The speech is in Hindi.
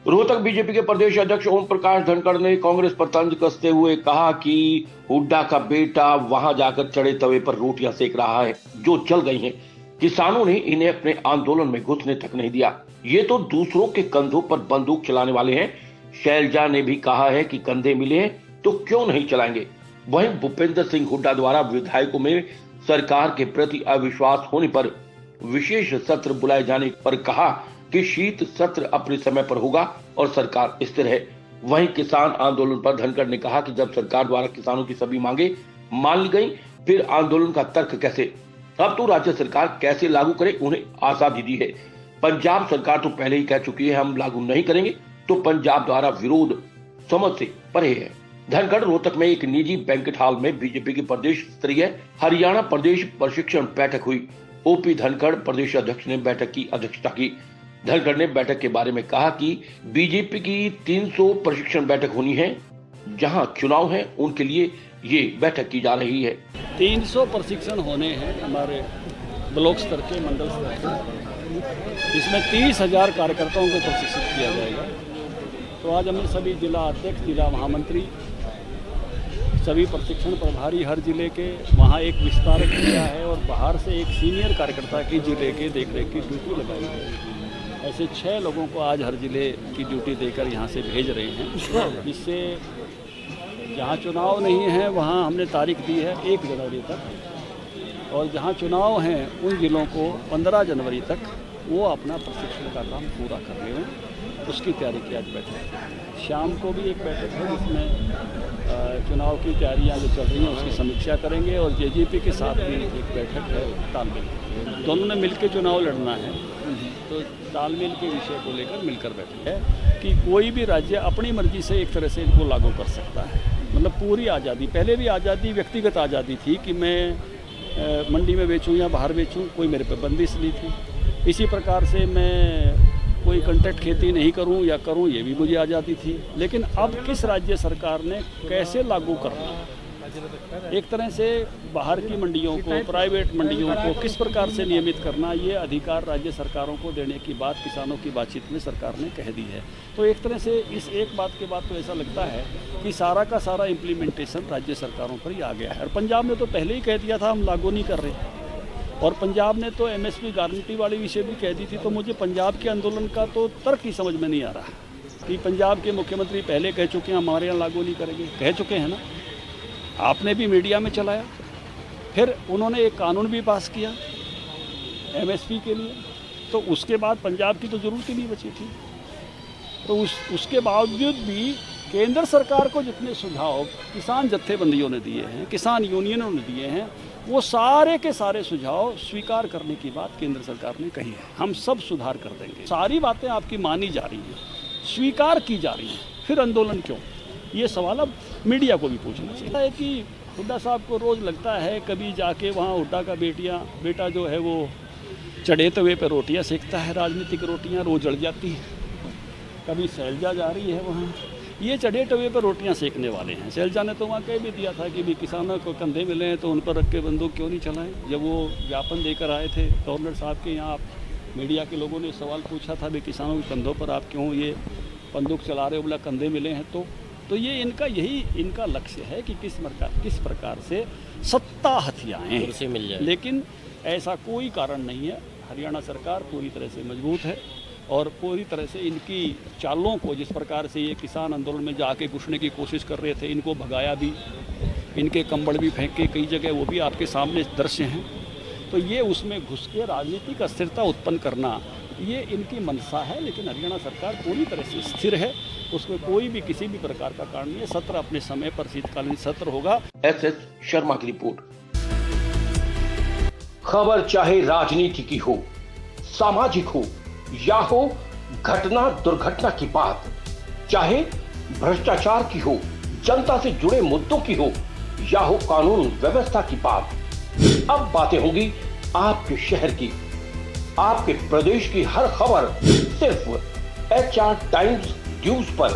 रोहतक बीजेपी के प्रदेश अध्यक्ष ओम प्रकाश धनखड़ ने कांग्रेस पर तंज कसते हुए कहा कि हुड्डा का बेटा वहां जाकर चढ़े तवे पर रोटियां सेक रहा है जो जल गई हैं। किसानों ने इन्हें अपने आंदोलन में घुसने तक नहीं दिया। ये तो दूसरों के कंधों पर बंदूक चलाने वाले हैं। शैलजा ने भी कहा है कि कंधे मिले हैं तो क्यों नहीं चलाएंगे। वहीं भूपेंद्र सिंह हुड्डा द्वारा विधायकों में सरकार के प्रति अविश्वास होने पर विशेष सत्र बुलाए जाने पर कहा कि शीत सत्र अपने समय पर होगा और सरकार स्थिर है। वहीं किसान आंदोलन पर धनखड़ ने कहा कि जब सरकार द्वारा किसानों की सभी मांगे मान ली गई, फिर आंदोलन का तर्क कैसे। अब तो राज्य सरकार कैसे लागू करे, उन्हें आजादी दी है। पंजाब सरकार तो पहले ही कह चुकी है हम लागू नहीं करेंगे, तो पंजाब द्वारा विरोध समझ से परे है। धनखड़ रोहतक में एक निजी बैंकेट हॉल में बीजेपी की प्रदेश स्तरीय हरियाणा प्रदेश प्रशिक्षण बैठक हुई। ओपी धनखड़ प्रदेश अध्यक्ष ने बैठक की अध्यक्षता की। धनखड़ ने बैठक के बारे में कहा कि बीजेपी की 300 प्रशिक्षण बैठक होनी है। जहां चुनाव है उनके लिए ये बैठक की जा रही है। 300 प्रशिक्षण होने हैं हमारे ब्लॉक स्तर के, मंडल स्तर के। इसमें 30,000 कार्यकर्ताओं को प्रशिक्षित किया जाएगा। तो आज हमने सभी जिला अध्यक्ष, जिला महामंत्री, सभी प्रशिक्षण प्रभारी हर जिले के वहाँ एक विस्तार किया है और बाहर से एक सीनियर कार्यकर्ता की जिले के देखरेख की ड्यूटी लगाई है। ऐसे 6 लोगों को आज हर जिले की ड्यूटी देकर यहाँ से भेज रहे हैं। इससे जहाँ चुनाव नहीं है वहाँ हमने तारीख दी है 1 जनवरी तक, और जहाँ चुनाव हैं उन जिलों को 15 जनवरी तक वो अपना प्रशिक्षण का काम पूरा कर रहे हैं। उसकी तैयारी की आज बैठक। शाम को भी एक बैठक है जिसमें चुनाव की तैयारियां जो चल रही हैं उसकी समीक्षा करेंगे, और जेजेपी के साथ भी एक बैठक है तालमेल। दोनों ने मिलकर चुनाव लड़ना है, तो तालमेल के विषय को लेकर मिलकर बैठक है कि कोई भी राज्य अपनी मर्जी से एक तरह से इनको लागू कर सकता है। मतलब पूरी आज़ादी, पहले भी आज़ादी व्यक्तिगत आज़ादी थी कि मैं मंडी में बेचूं या बाहर बेचूं, कोई मेरे पे बंदिश नहीं थी। इसी प्रकार से मैं कोई कंट्रैक्ट खेती नहीं करूं या करूं, ये भी मुझे आज़ादी थी। लेकिन अब किस राज्य सरकार ने कैसे लागू करना, एक तरह से बाहर की मंडियों को, प्राइवेट मंडियों को किस प्रकार से नियमित करना, ये अधिकार राज्य सरकारों को देने की बात किसानों की बातचीत में सरकार ने कह दी है। तो एक तरह से इस एक बात के बाद तो ऐसा लगता है कि सारा का सारा इम्प्लीमेंटेशन राज्य सरकारों पर ही आ गया है। और पंजाब ने तो पहले ही कह दिया था हम लागू नहीं कर रहे, और पंजाब ने तो MSP गारंटी वाली विषय भी कह दी थी। तो मुझे पंजाब के आंदोलन का तो तर्क ही समझ में नहीं आ रहा कि पंजाब के मुख्यमंत्री पहले कह चुके हैं हमारे यहाँ लागू नहीं करेंगे। कह चुके हैं ना, आपने भी मीडिया में चलाया, फिर उन्होंने एक कानून भी पास किया MSP के लिए, तो उसके बाद पंजाब की तो ज़रूरत ही नहीं बची थी। तो उसके बावजूद भी केंद्र सरकार को जितने सुझाव किसान जत्थेबंदियों ने दिए हैं, किसान यूनियनों ने दिए हैं, वो सारे के सारे सुझाव स्वीकार करने की बात केंद्र सरकार ने कही है। हम सब सुधार कर देंगे। सारी बातें आपकी मानी जा रही हैं, स्वीकार की जा रही हैं, फिर आंदोलन क्यों? ये सवाल अब मीडिया को भी पूछना चाहिए कि हुड्डा साहब को रोज़ लगता है कभी जाके वहाँ हुड्डा का बेटा जो है वो चढ़े तवे पर रोटियाँ सेकता है, राजनीतिक रोटियाँ रोज जल जाती हैं। कभी शैलजा जा रही है वहाँ, ये चढ़े तवे पर रोटियां सेकने वाले हैं। शैलजा ने तो वहाँ कह भी दिया था कि भी किसानों को कंधे मिले हैं तो उन पर रख के बंदूक क्यों नहीं चलाएं। जब वो ज्ञापन देकर आए थे गवर्नर साहब के यहाँ, मीडिया के लोगों ने सवाल पूछा था भी किसानों के कंधों पर आप क्यों ये बंदूक चला रहे हो, बोला कंधे मिले हैं। तो ये इनका लक्ष्य है कि किस प्रकार से सत्ता हथियाएँ मिल जाए। लेकिन ऐसा कोई कारण नहीं है। हरियाणा सरकार पूरी तरह से मजबूत है और पूरी तरह से इनकी चालों को, जिस प्रकार से ये किसान आंदोलन में जाके घुसने की कोशिश कर रहे थे, इनको भगाया भी, इनके कंबल भी फेंक के कई जगह, वो भी आपके सामने दृश्य हैं। तो ये उसमें घुस के राजनीतिक अस्थिरता उत्पन्न करना, ये इनकी मंशा है। लेकिन हरियाणा सरकार पूरी तरह से स्थिर है, उसमें कोई भी किसी भी प्रकार का कारण नहीं है। सत्र अपने समय पर शीतकालीन सत्र होगा। SS शर्मा की रिपोर्ट। खबर चाहे राजनीति की हो, सामाजिक हो या हो घटना दुर्घटना की बात, चाहे भ्रष्टाचार की हो, जनता से जुड़े मुद्दों की हो या हो कानून व्यवस्था की बात, अब बातें होंगी आपके शहर की, आपके प्रदेश की हर खबर सिर्फ HR टाइम्स न्यूज पर।